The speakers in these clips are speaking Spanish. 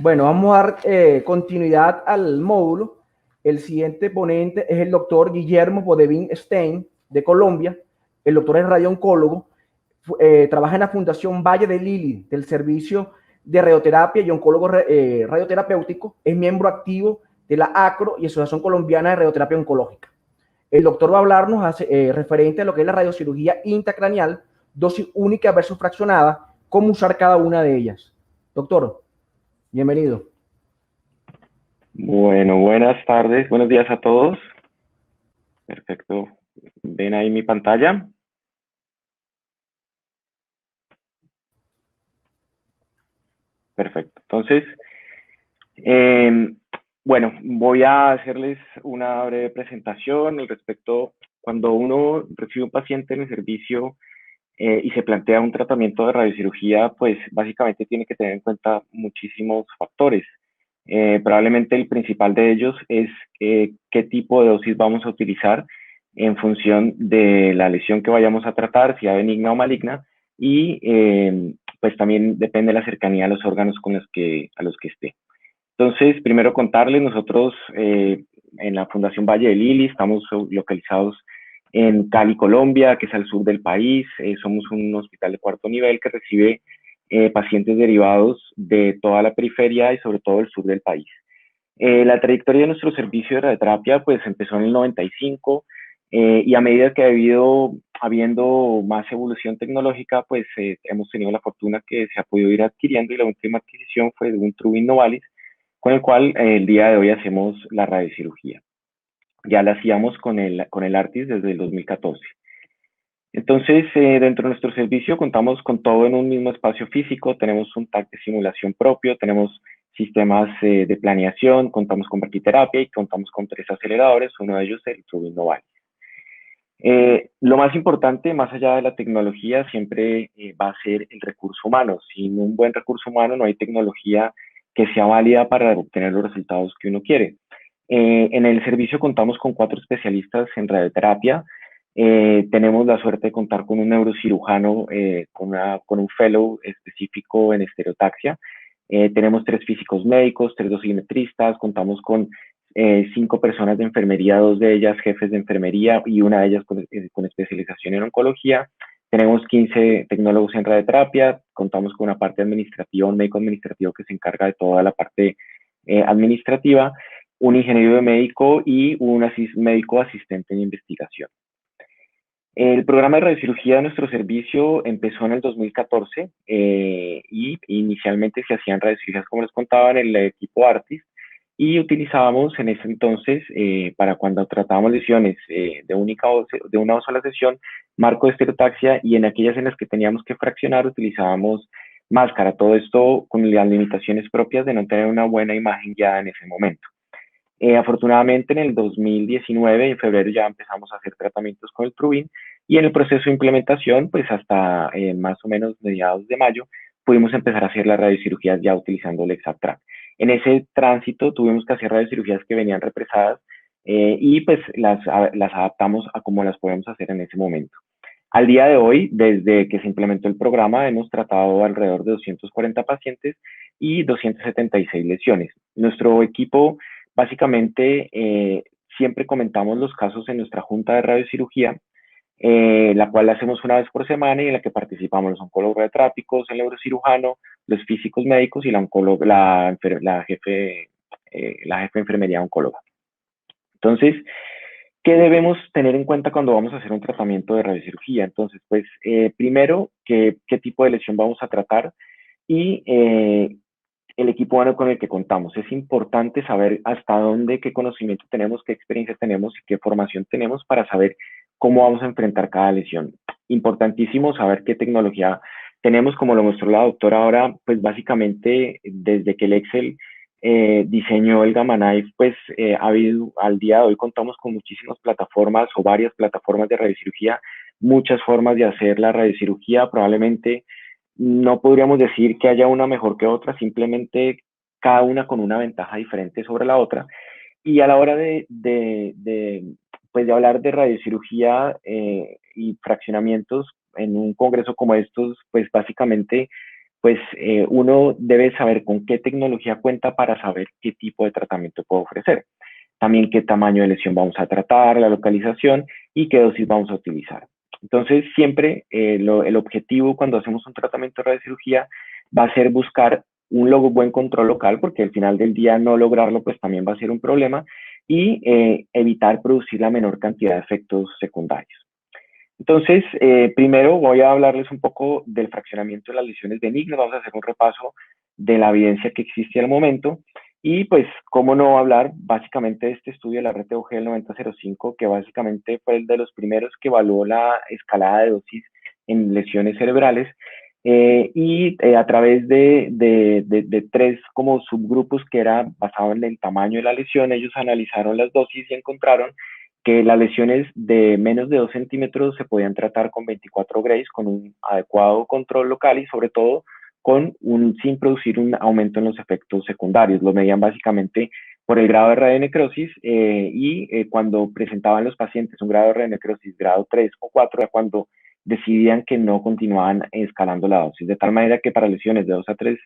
Bueno, vamos a dar continuidad al módulo. El siguiente ponente es el doctor Guillermo Podevín Stein, de Colombia. El doctor es radiooncólogo. Trabaja en la Fundación Valle de Lili, del Servicio de Radioterapia y Oncólogo Radioterapéutico. Es miembro activo de la ACRO y Asociación Colombiana de Radioterapia Oncológica. El doctor va a hablarnos referente a lo que es la radiocirugía intracraneal, dosis única versus fraccionada, cómo usar cada una de ellas. Doctor, bienvenido. Bueno, buenas tardes, buenos días a todos. Perfecto. ¿Ven ahí mi pantalla? Perfecto. Entonces, bueno, voy a hacerles una breve presentación al respecto. Cuando uno recibe un paciente en el servicio y se plantea un tratamiento de radiocirugía, pues básicamente tiene que tener en cuenta muchísimos factores. Probablemente el principal de ellos es qué tipo de dosis vamos a utilizar en función de la lesión que vayamos a tratar, sea benigna o maligna, y pues también depende de la cercanía a los órganos a los que esté. Entonces, primero contarles, nosotros en la Fundación Valle de Lili estamos localizados en Cali, Colombia, que es al sur del país. Somos un hospital de cuarto nivel que recibe pacientes derivados de toda la periferia y sobre todo el sur del país. La trayectoria de nuestro servicio de radioterapia pues empezó en el 95 y a medida que habiendo más evolución tecnológica, pues hemos tenido la fortuna que se ha podido ir adquiriendo, y la última adquisición fue de un TrueBeam Novalis, con el cual el día de hoy hacemos la radiocirugía. Ya la hacíamos con el Artis desde el 2014. Entonces, dentro de nuestro servicio contamos con todo en un mismo espacio físico. Tenemos un TAC de simulación propio, tenemos sistemas de planeación, contamos con braquiterapia y contamos con 3 aceleradores, uno de ellos el TrueBeam Novalis. Lo más importante, más allá de la tecnología, siempre va a ser el recurso humano. Sin un buen recurso humano no hay tecnología que sea válida para obtener los resultados que uno quiere. En el servicio contamos con 4 especialistas en radioterapia. Tenemos la suerte de contar con un neurocirujano, con un fellow específico en estereotaxia. Tenemos 3 físicos médicos, 3 dosimetristas, contamos con 5 personas de enfermería, 2 de ellas jefes de enfermería y una de ellas con especialización en oncología. Tenemos 15 tecnólogos en radioterapia, contamos con una parte administrativa, un médico administrativo que se encarga de toda la parte administrativa, un ingeniero de médico y un médico asistente en investigación. El programa de radiocirugía de nuestro servicio empezó en el 2014 y inicialmente se hacían radiocirugías, como les contaba, en el equipo Artis, y utilizábamos en ese entonces, para cuando tratábamos lesiones de una sola sesión, marco de estereotaxia, y en aquellas en las que teníamos que fraccionar utilizábamos máscara. Todo esto con las limitaciones propias de no tener una buena imagen ya en ese momento. Afortunadamente en el 2019, en febrero, ya empezamos a hacer tratamientos con el TrueBeam, y en el proceso de implementación, pues hasta más o menos mediados de mayo, pudimos empezar a hacer las radiocirugías ya utilizando el ExactTrack. En ese tránsito tuvimos que hacer radiocirugías que venían represadas y pues las adaptamos a cómo las podemos hacer en ese momento. Al día de hoy, desde que se implementó el programa, hemos tratado alrededor de 240 pacientes y 276 lesiones. Nuestro equipo, básicamente, siempre comentamos los casos en nuestra junta de radiocirugía, la cual la hacemos una vez por semana y en la que participamos los oncólogos radiotrápicos, el neurocirujano, los físicos médicos y la jefe de enfermería oncóloga. Entonces, ¿qué debemos tener en cuenta cuando vamos a hacer un tratamiento de radiocirugía? Entonces, pues, primero, qué tipo de lesión vamos a tratar y el equipo humano con el que contamos. Es importante saber hasta dónde, qué conocimiento tenemos, qué experiencia tenemos y qué formación tenemos para saber cómo vamos a enfrentar cada lesión. Importantísimo saber qué tecnología tenemos, como lo mostró la doctora ahora, pues básicamente desde que el Excel diseñó el Gamma Knife, pues al día de hoy contamos con muchísimas plataformas o varias plataformas de radiocirugía, muchas formas de hacer la radiocirugía. Probablemente no podríamos decir que haya una mejor que otra, simplemente cada una con una ventaja diferente sobre la otra. Y a la hora pues de hablar de radiocirugía y fraccionamientos en un congreso como estos, pues básicamente pues uno debe saber con qué tecnología cuenta para saber qué tipo de tratamiento puede ofrecer. También qué tamaño de lesión vamos a tratar, la localización y qué dosis vamos a utilizar. Entonces, siempre el objetivo cuando hacemos un tratamiento de radiocirugía va a ser buscar un buen control local, porque al final del día no lograrlo pues también va a ser un problema, y evitar producir la menor cantidad de efectos secundarios. Entonces, primero voy a hablarles un poco del fraccionamiento de las lesiones benignas, vamos a hacer un repaso de la evidencia que existe al momento y pues, cómo no hablar básicamente de este estudio de la RTOG del 9005, que básicamente fue el de los primeros que evaluó la escalada de dosis en lesiones cerebrales a través de tres como subgrupos que era basado en el tamaño de la lesión, ellos analizaron las dosis y encontraron que las lesiones de menos de 2 centímetros se podían tratar con 24 Grays, con un adecuado control local y sobre todo sin producir un aumento en los efectos secundarios. Lo medían básicamente por el grado de radionecrosis cuando presentaban los pacientes un grado de radionecrosis grado 3 o 4 era cuando decidían que no continuaban escalando la dosis, de tal manera que para lesiones de 2 a 3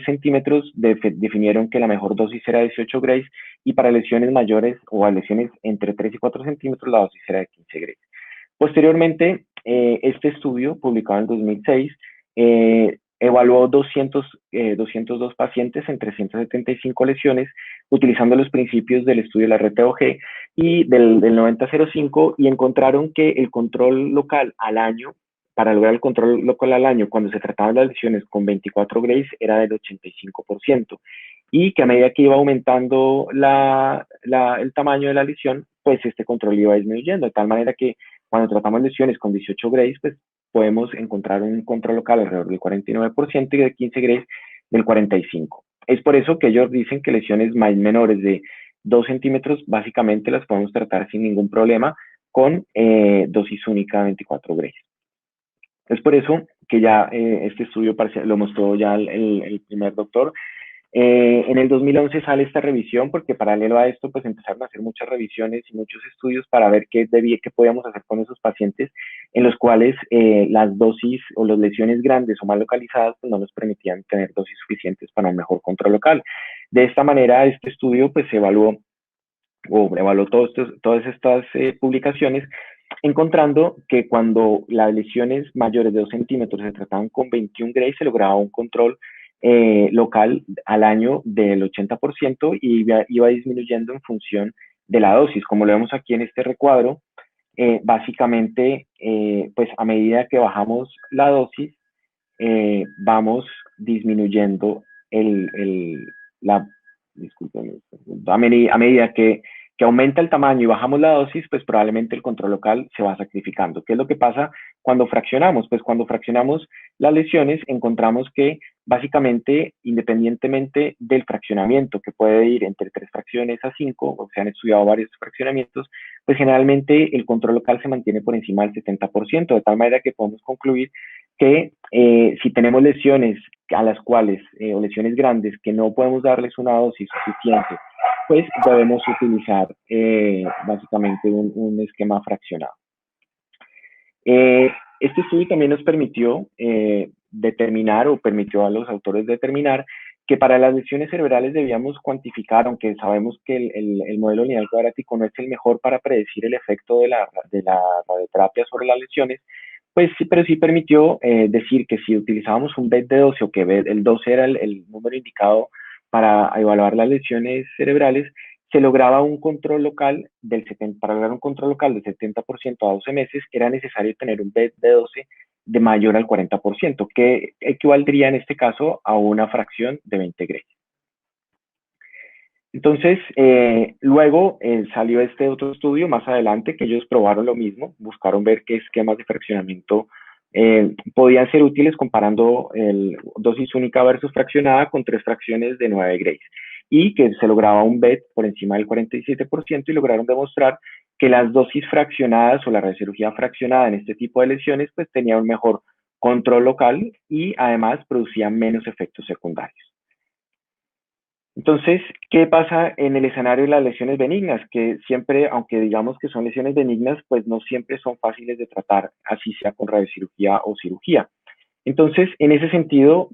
centímetros definieron que la mejor dosis era 18 Grays y para lesiones mayores o a lesiones entre 3 y 4 centímetros la dosis era de 15 Grays. Posteriormente, este estudio, publicado en 2006, evaluó 202 pacientes en 375 lesiones utilizando los principios del estudio de la RTOG y del 9005 y encontraron que el control local al año, para lograr el control local al año cuando se trataban las lesiones con 24 Grays era del 85% y que a medida que iba aumentando el tamaño de la lesión, pues este control iba disminuyendo, de tal manera que cuando tratamos lesiones con 18 Grays, pues podemos encontrar un control local alrededor del 49% y de 15 Grays del 45%. Es por eso que ellos dicen que lesiones menores de 2 centímetros básicamente las podemos tratar sin ningún problema con dosis única de 24 Grays. Es por eso que ya este estudio lo mostró ya el primer doctor. En el 2011 sale esta revisión porque paralelo a esto pues empezaron a hacer muchas revisiones y muchos estudios para ver qué podíamos hacer con esos pacientes en los cuales las dosis o las lesiones grandes o mal localizadas pues, no nos permitían tener dosis suficientes para un mejor control local. De esta manera este estudio pues evaluó todas estas publicaciones encontrando que cuando las lesiones mayores de 2 centímetros se trataban con 21 Grays se lograba un control local al año del 80% y iba disminuyendo en función de la dosis. Como lo vemos aquí en este recuadro, básicamente, pues a medida que bajamos la dosis, vamos disminuyendo disculpen, a medida que aumenta el tamaño y bajamos la dosis, pues probablemente el control local se va sacrificando. ¿Qué es lo que pasa cuando fraccionamos? Pues cuando fraccionamos las lesiones encontramos que básicamente, independientemente del fraccionamiento, que puede ir entre 3 fracciones a 5, o se han estudiado varios fraccionamientos, pues generalmente el control local se mantiene por encima del 70%, de tal manera que podemos concluir que si tenemos lesiones a las cuales, o lesiones grandes, que no podemos darles una dosis suficiente, pues debemos utilizar básicamente un esquema fraccionado. Este estudio también nos permitió determinar o permitió a los autores determinar que para las lesiones cerebrales debíamos cuantificar, aunque sabemos que el modelo lineal cuadrático no es el mejor para predecir el efecto de la radioterapia sobre las lesiones, pues sí, pero sí permitió decir que si utilizábamos un BET de 12 o que el 12 era el número indicado para evaluar las lesiones cerebrales, se lograba un control local para lograr un control local del 70% a 12 meses, era necesario tener un BET de 12 de mayor al 40%, que equivaldría en este caso a una fracción de 20 Grays. Entonces, luego salió este otro estudio más adelante que ellos probaron lo mismo, buscaron ver qué esquemas de fraccionamiento podían ser útiles comparando dosis única versus fraccionada con 3 fracciones de 9 Grays y que se lograba un BET por encima del 47% y lograron demostrar que las dosis fraccionadas o la radiocirugía fraccionada en este tipo de lesiones pues tenía un mejor control local y además producía menos efectos secundarios. Entonces, ¿qué pasa en el escenario de las lesiones benignas? Que siempre, aunque digamos que son lesiones benignas, pues no siempre son fáciles de tratar, así sea con radiocirugía o cirugía. Entonces, en ese sentido,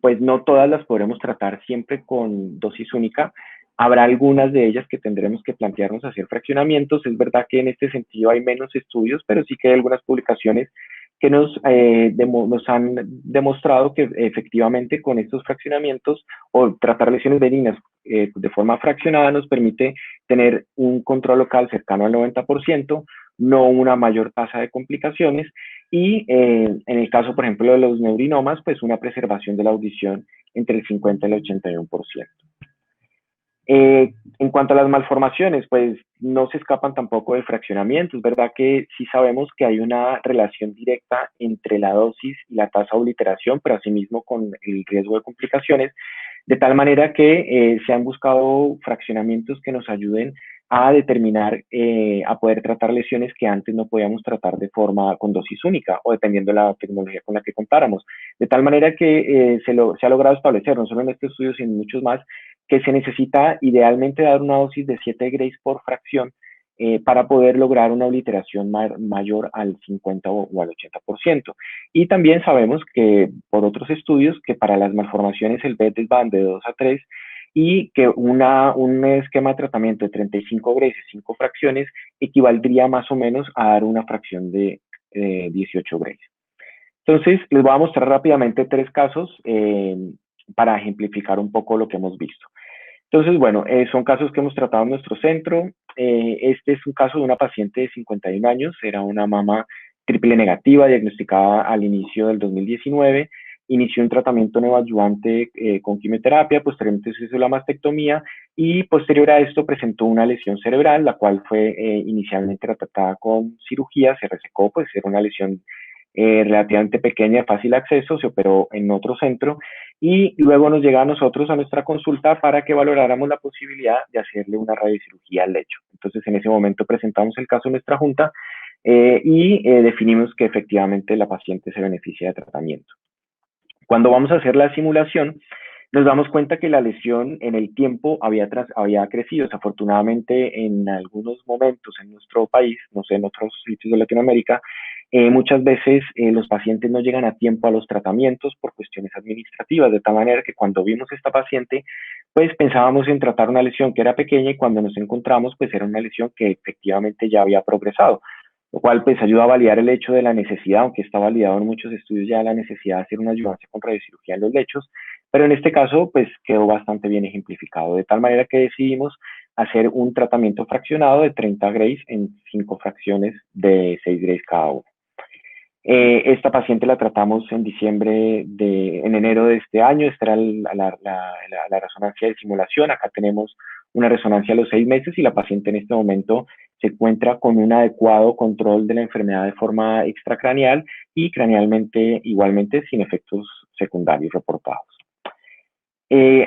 pues no todas las podremos tratar siempre con dosis única. Habrá algunas de ellas que tendremos que plantearnos hacer fraccionamientos. Es verdad que en este sentido hay menos estudios, pero sí que hay algunas publicaciones que nos han demostrado que efectivamente con estos fraccionamientos o tratar lesiones benignas de forma fraccionada nos permite tener un control local cercano al 90%, no una mayor tasa de complicaciones y en el caso, por ejemplo, de los neurinomas, pues una preservación de la audición entre el 50 y el 81%. En cuanto a las malformaciones, pues no se escapan tampoco del fraccionamiento. Es verdad que sí sabemos que hay una relación directa entre la dosis y la tasa de obliteración, pero asimismo con el riesgo de complicaciones, de tal manera que se han buscado fraccionamientos que nos ayuden a determinar, a poder tratar lesiones que antes no podíamos tratar de forma con dosis única o dependiendo de la tecnología con la que contáramos. De tal manera que se ha logrado establecer, no solo en este estudio, sino en muchos más, que se necesita idealmente dar una dosis de 7 grays por fracción para poder lograr una obliteración mayor al 50 o al 80%. Y también sabemos que por otros estudios que para las malformaciones el BET van de 2 a 3 y que un esquema de tratamiento de 35 grays y 5 fracciones equivaldría más o menos a dar una fracción de 18 grays. Entonces, les voy a mostrar rápidamente 3 casos para ejemplificar un poco lo que hemos visto. Entonces, bueno, son casos que hemos tratado en nuestro centro. Este es un caso de una paciente de 51 años, era una mama triple negativa diagnosticada al inicio del 2019. Inició un tratamiento neoadyuvante con quimioterapia, posteriormente se hizo la mastectomía y posterior a esto presentó una lesión cerebral, la cual fue inicialmente tratada con cirugía, se resecó, pues era una lesión relativamente pequeña, de fácil acceso, se operó en otro centro y luego nos llega a nosotros a nuestra consulta para que valoráramos la posibilidad de hacerle una radiocirugía al lecho. Entonces, en ese momento presentamos el caso en nuestra junta y definimos que efectivamente la paciente se beneficia de tratamiento. Cuando vamos a hacer la simulación, nos damos cuenta que la lesión en el tiempo había crecido. Desafortunadamente, en algunos momentos en nuestro país, no sé, en otros sitios de Latinoamérica, muchas veces los pacientes no llegan a tiempo a los tratamientos por cuestiones administrativas, de tal manera que cuando vimos esta paciente, pues pensábamos en tratar una lesión que era pequeña y cuando nos encontramos, pues era una lesión que efectivamente ya había progresado, lo cual pues ayuda a validar el hecho de la necesidad, aunque está validado en muchos estudios ya la necesidad de hacer una ayudancia con radiocirugía en los lechos, pero en este caso pues quedó bastante bien ejemplificado, de tal manera que decidimos hacer un tratamiento fraccionado de 30 grays en 5 fracciones de 6 grays cada uno. Esta paciente la tratamos en enero de este año. Esta era la resonancia de simulación. Acá tenemos una resonancia a los 6 meses y la paciente en este momento se encuentra con un adecuado control de la enfermedad de forma extracraneal y cranealmente igualmente sin efectos secundarios reportados.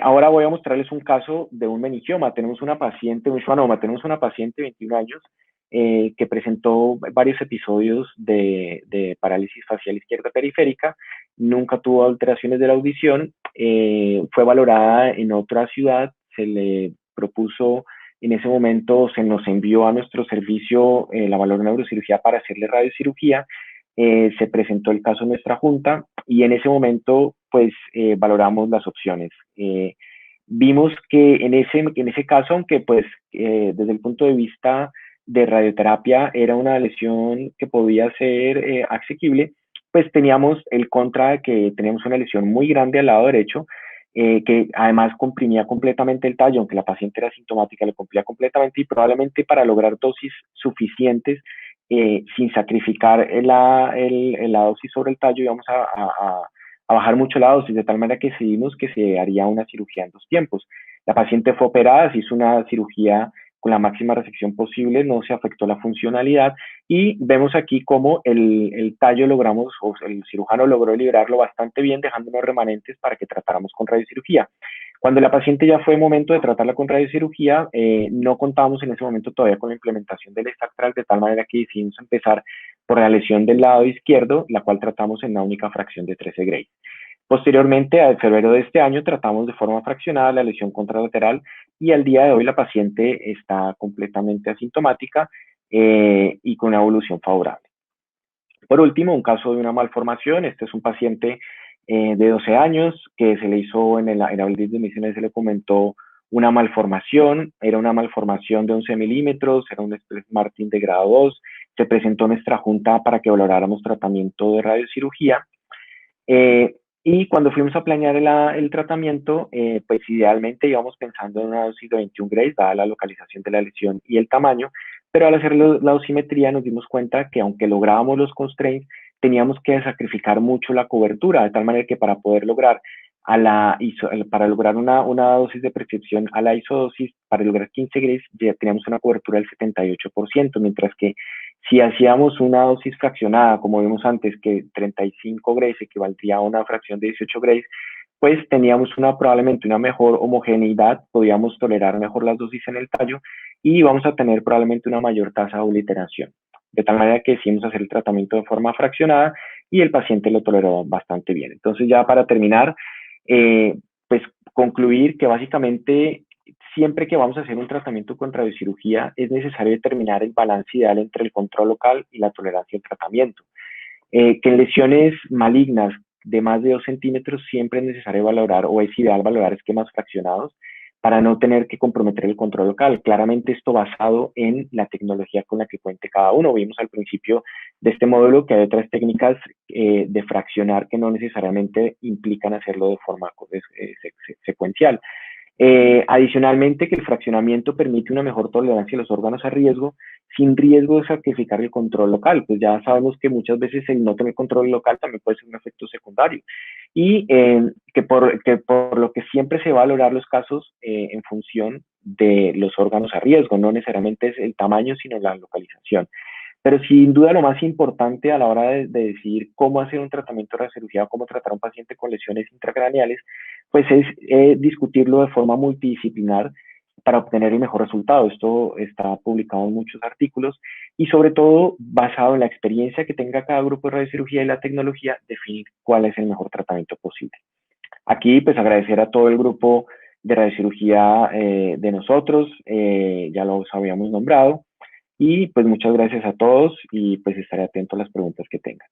Ahora voy a mostrarles un caso de un meningioma. Tenemos una paciente, un schwannoma, tenemos una paciente de 21 años que presentó varios episodios de parálisis facial izquierda periférica, nunca tuvo alteraciones de la audición, fue valorada en otra ciudad, se le propuso en ese momento, se nos envió a nuestro servicio la valor neurocirugía para hacerle radiocirugía, se presentó el caso en nuestra junta y en ese momento pues valoramos las opciones. Vimos que en ese caso, aunque pues desde el punto de vista de radioterapia era una lesión que podía ser asequible, pues teníamos el contra de que teníamos una lesión muy grande al lado derecho, que además comprimía completamente el tallo, aunque la paciente era asintomática, lo comprimía completamente y probablemente para lograr dosis suficientes sin sacrificar la dosis sobre el tallo íbamos a bajar mucho la dosis, de tal manera que decidimos que se haría una cirugía en 2 tiempos. La paciente fue operada, se hizo una cirugía con la máxima resección posible, no se afectó la funcionalidad y vemos aquí cómo el tallo logramos, o el cirujano logró liberarlo bastante bien, dejando unos remanentes para que tratáramos con radiocirugía. Cuando la paciente ya fue momento de tratarla con radiocirugía, no contábamos en ese momento todavía con la implementación del extractral, de tal manera que decidimos empezar por la lesión del lado izquierdo, la cual tratamos en una única fracción de 13 grays. Posteriormente, a febrero de este año, tratamos de forma fraccionada la lesión contralateral y al día de hoy la paciente está completamente asintomática y con una evolución favorable. Por último, un caso de una malformación. Este es un paciente de 12 años que se le hizo en el abril de misiones, se le comentó una malformación, era una malformación de 11 milímetros, era un Express Martin de grado 2, se presentó a nuestra junta para que valoráramos tratamiento de radiocirugía. Y cuando fuimos a planear el tratamiento, pues idealmente íbamos pensando en una dosis de 21 Grays, dada la localización de la lesión y el tamaño, pero al hacer la dosimetría nos dimos cuenta que aunque lográbamos los constraints, teníamos que sacrificar mucho la cobertura, de tal manera que para poder lograr para lograr una dosis de prescripción a la isodosis, para lograr 15 Grays, ya teníamos una cobertura del 78%, mientras que si hacíamos una dosis fraccionada, como vimos antes, que 35 Grays equivaldría a una fracción de 18 Grays, pues teníamos probablemente una mejor homogeneidad, podíamos tolerar mejor las dosis en el tallo y vamos a tener probablemente una mayor tasa de obliteración. De tal manera que decidimos hacer el tratamiento de forma fraccionada y el paciente lo toleró bastante bien. Entonces, ya para terminar, pues concluir que básicamente siempre que vamos a hacer un tratamiento con radiocirugía es necesario determinar el balance ideal entre el control local y la tolerancia al tratamiento. Que en lesiones malignas de más de 2 centímetros siempre es necesario valorar o es ideal valorar esquemas fraccionados para no tener que comprometer el control local. Claramente esto basado en la tecnología con la que cuente cada uno. Vimos al principio de este módulo que hay otras técnicas de fraccionar que no necesariamente implican hacerlo de forma secuencial. Adicionalmente, que el fraccionamiento permite una mejor tolerancia de los órganos a riesgo sin riesgo de sacrificar el control local. Pues ya sabemos que muchas veces el no tener control local también puede ser un efecto secundario. Y que por lo que siempre se va a valorar los casos en función de los órganos a riesgo, no necesariamente es el tamaño, sino la localización. Pero sin duda lo más importante a la hora de decidir cómo hacer un tratamiento de radiocirugía o cómo tratar a un paciente con lesiones intracraneales, pues es discutirlo de forma multidisciplinar para obtener el mejor resultado. Esto está publicado en muchos artículos y sobre todo basado en la experiencia que tenga cada grupo de radiocirugía y la tecnología, definir cuál es el mejor tratamiento posible. Aquí pues agradecer a todo el grupo de radiocirugía de nosotros, ya los habíamos nombrado, y pues muchas gracias a todos y pues estaré atento a las preguntas que tengan.